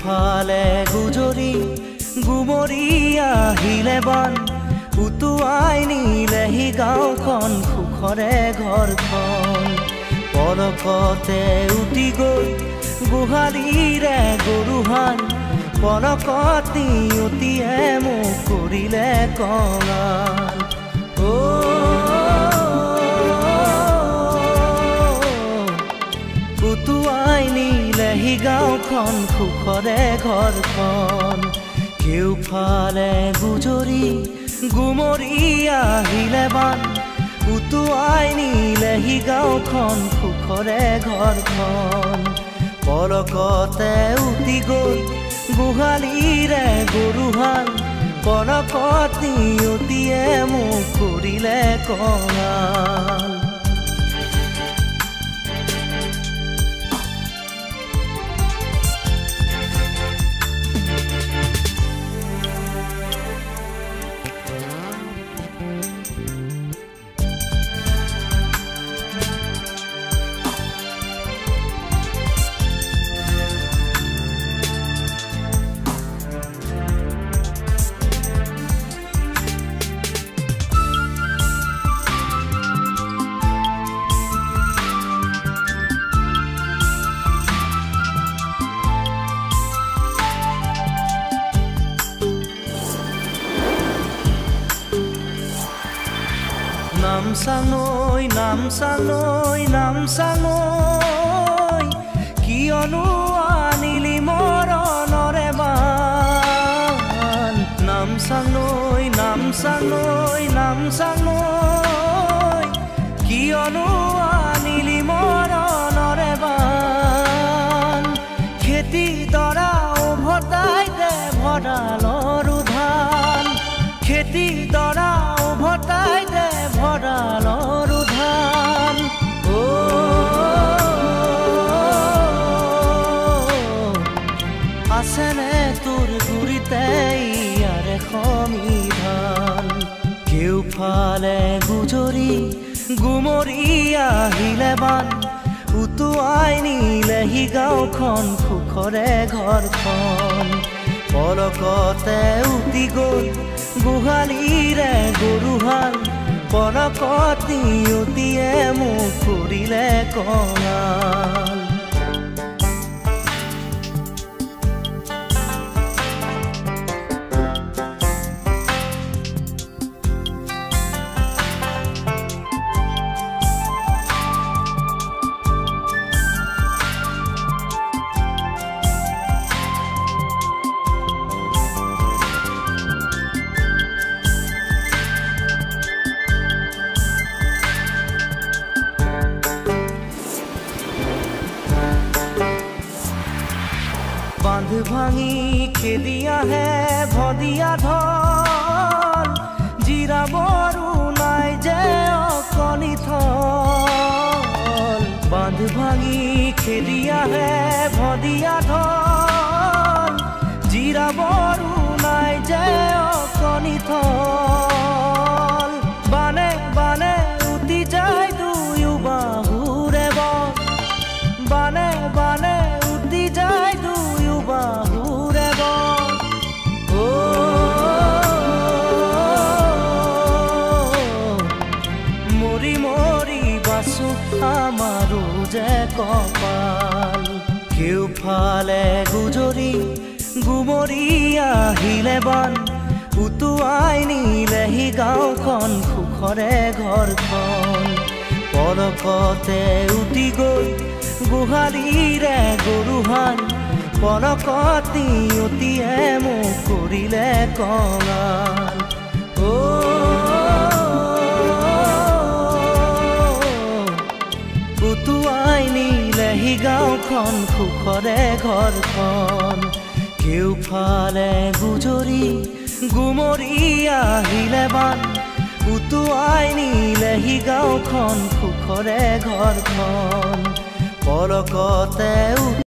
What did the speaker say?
কেউফালে গুজৰি গুমৰি আহিলে বান উটুৱাই নিলেহি গাঁওখন সুখৰে ঘৰখন পলকতে উটি গৈ গোহালিৰে গৰুহাল পলকত নিয়তিয়ে মোক কৰিলে কঙাল উটুৱাই নিলেহি গাঁওখন সুখৰে ঘৰখন কেউফালে গুজৰি গুমৰি আহিলে বান উটুৱাই নিলেহি গাঁওখন সুখৰে ঘৰখন পলকতে উটি গৈ গোহালিৰে গৰুহাল পলকত নিয়তিয়ে মোক কৰিলে কঙাল নামচাঙৈ কিয়নো আনিলি মৰণৰে বান নামচাঙৈ কিয়নো আনিলি মৰণৰে বান খেতি দৰা উভতাই দে ভঁৰালৰ ধান খেতি দৰা উভতাই দে ভঁৰালৰ ধান আছেনে তোৰ গুৰিতে ইয়াৰে সমিধান কেউফালে গুজৰি গুমৰি আহিলে বান উটুৱাই নিলেহি গাঁওখন সুখৰে ঘৰখন পলকতে উটি গৈ গোহালিৰে গৰুহাল পলকত নিয়তিয়ে মোক কৰিলে কঙাল বান্ধ ভাঙি খেদি আহে ভদিয়া ঢল জিৰাবৰো নাই যে অকণি থল বান্ধ ভাঙি খেদি আহে ভদিয়া ঢল জিৰাবৰো নাই যে অকণি থল বানে বানে উটি যায় দুয়ো বাহুৰে বন বানে বানে উটি যায় বাহুৰে বন মৰি মৰি বাচো আমাৰো যে কপাল কেউফালে গুজৰি গুমৰি আহিলে বান উটুৱাই নিলেহি গাঁওখন সুখৰে ঘৰখন পলকতে উটি গৈ গোহালিৰে গৰুহাল পলকত নিয়তিয়ে মোক কৰিলে কঙাল উটুৱাই নিলেহি গাঁওখন সুখৰে ঘৰখন কেউফালে গুজৰি গুমৰি আহিলে বান উটুৱাই নিলেহি গাঁওখন সুখৰে ঘৰখন পলকতে